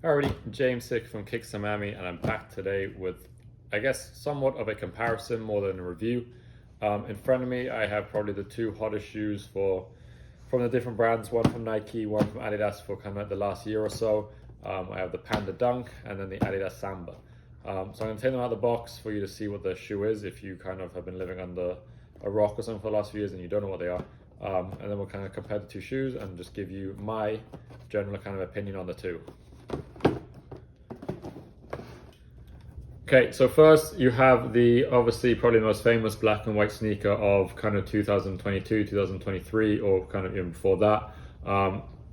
Alrighty, James Sick from Kicks Miami, and I'm back today with, I guess, somewhat of a comparison more than a review. In front of me, I have probably the two hottest shoes from the different brands. One from Nike, one from Adidas for kind of like the last year or so. I have the Panda Dunk and then the Adidas Samba. So I'm going to take them out of the box for you to see what the shoe is if you kind of have been living under a rock or something for the last few years and you don't know what they are. And then we'll kind of compare the two shoes and just give you my general kind of opinion on the two. Okay, so first you have the obviously probably the most famous black and white sneaker of kind of 2022, 2023, or kind of even before that.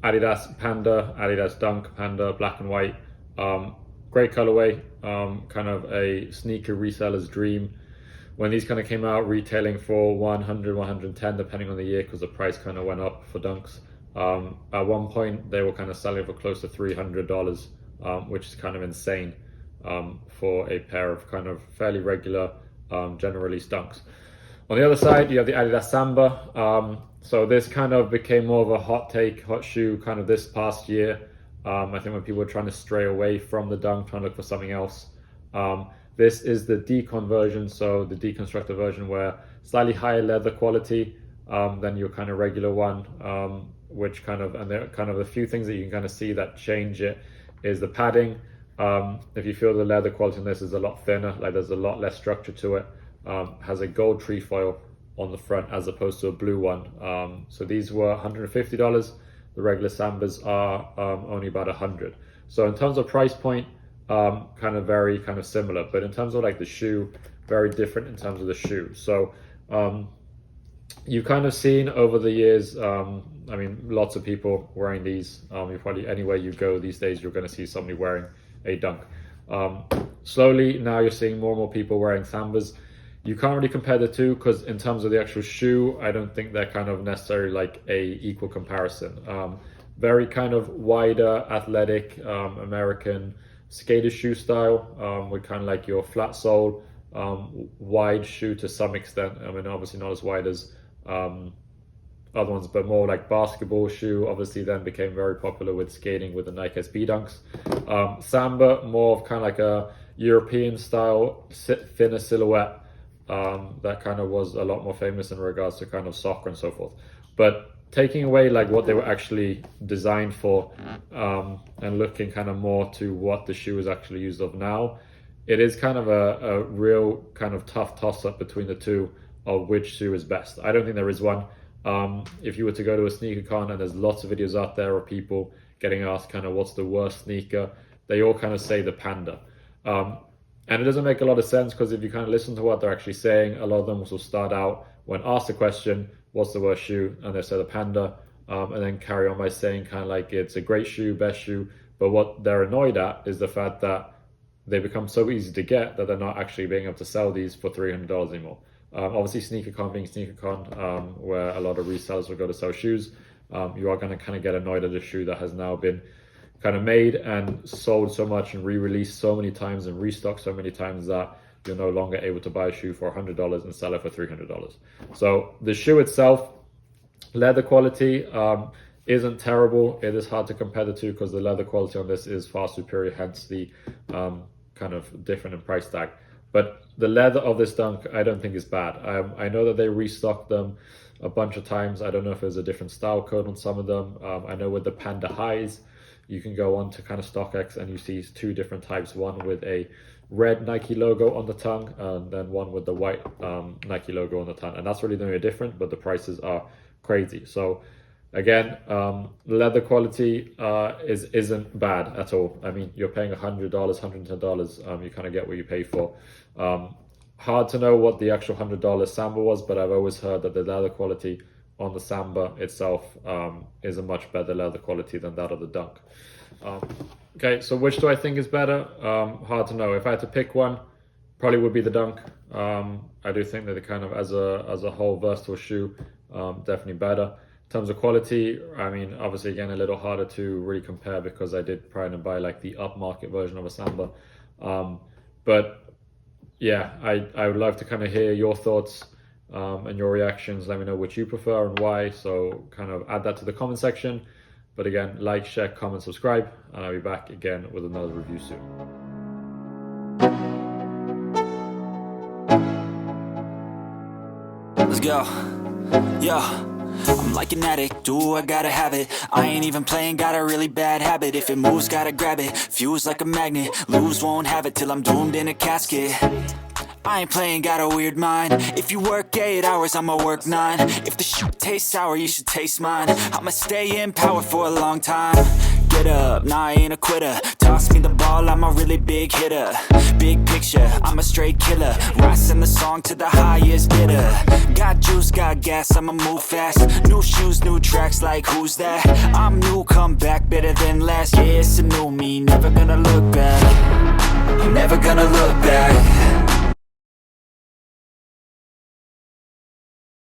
Adidas Panda, Adidas Dunk Panda, black and white. Great colorway, kind of a sneaker reseller's dream. When these kind of came out, retailing for 100, 110, depending on the year, because the price kind of went up for Dunks. At one point, they were kind of selling for close to $300, which is kind of insane. For a pair of kind of fairly regular general release Dunks. On the other side, you have the Adidas Samba. So this kind of became more of a hot shoe kind of this past year. I think when people were trying to stray away from the Dunk, trying to look for something else. This is the decon version, so the deconstructed version where slightly higher leather quality than your kind of regular one, which kind of, and there are kind of a few things that you can kind of see that change it is the padding. If you feel the leather quality on this is a lot thinner, like there's a lot less structure to it. Has a gold trefoil on the front as opposed to a blue one. So these were $150. The regular Sambas are only about $100. So in terms of price point, kind of very kind of similar, but in terms of like the shoe, very different in terms of the shoe. So you've kind of seen over the years, I mean, lots of people wearing these. You probably anywhere you go these days, you're going to see somebody wearing a Dunk. Slowly now you're seeing more and more people wearing Sambas. You can't really compare the two because in terms of the actual shoe, I don't think they're kind of necessarily like a equal comparison. Very kind of wider, athletic, American skater shoe style, with kind of like your flat sole, wide shoe to some extent. I mean, obviously not as wide as other ones, but more like basketball shoe. Obviously then became very popular with skating with the Nike SB Dunks. Samba, more of kind of like a European style, thinner silhouette, that kind of was a lot more famous in regards to kind of soccer and so forth. But taking away like what they were actually designed for, and looking kind of more to what the shoe is actually used of now, it is kind of a real kind of tough toss-up between the two of which shoe is best. I don't think there is one. If you were to go to a sneaker con, and there's lots of videos out there of people getting asked kind of what's the worst sneaker, they all kind of say the Panda. And it doesn't make a lot of sense because if you kind of listen to what they're actually saying, a lot of them will start out when asked the question, what's the worst shoe? And they say the Panda, and then carry on by saying kind of like it's a great shoe, best shoe. But what they're annoyed at is the fact that they become so easy to get that they're not actually being able to sell these for $300 anymore. Obviously SneakerCon being SneakerCon, where a lot of resellers will go to sell shoes, you are going to kind of get annoyed at a shoe that has now been kind of made and sold so much and re-released so many times and restocked so many times that you're no longer able to buy a shoe for $100 and sell it for $300. So the shoe itself, leather quality, isn't terrible. It is hard to compare the two because the leather quality on this is far superior, hence the kind of different in price tag. But the leather of this Dunk, I don't think is bad. I know that they restocked them a bunch of times. I don't know if there's a different style code on some of them. I know with the Panda Highs, you can go on to kind of StockX and you see two different types, one with a red Nike logo on the tongue and then one with the white Nike logo on the tongue. And that's really the only different, but the prices are crazy. So again, leather quality isn't bad at all. I mean, you're paying $100, $110. You kind of get what you pay for. Hard to know what the actual $100 Samba was, but I've always heard that the leather quality on the Samba itself is a much better leather quality than that of the Dunk. Okay, so which do I think is better? Hard to know. If I had to pick one, probably would be the Dunk. I do think that it kind of as a whole versatile shoe, definitely better. In terms of quality, I mean, obviously again a little harder to really compare because I did try and buy like the upmarket version of a Samba. But yeah, I would love to kind of hear your thoughts and your reactions. Let me know which you prefer and why. So kind of add that to the comment section. But again, like, share, comment, subscribe, and I'll be back again with another review soon. Let's go. Yo, I'm like an addict, do I gotta have it. I ain't even playing, got a really bad habit. If it moves, gotta grab it, fuse like a magnet. Lose, won't have it till I'm doomed in a casket. I ain't playing, got a weird mind. If you work 8 hours, I'ma work 9. If the shit tastes sour, you should taste mine. I'ma stay in power for a long time. Get up, nah, I ain't a quitter. Toss me the ball, I'm a really big hitter. Big picture, I'm a straight killer. Rising the song to the highest bidder. Got juice, got gas, I'ma move fast. New shoes, new tracks, like who's that? I'm new, come back, better than last. Yeah, it's a new me, never gonna look back. Never gonna look back.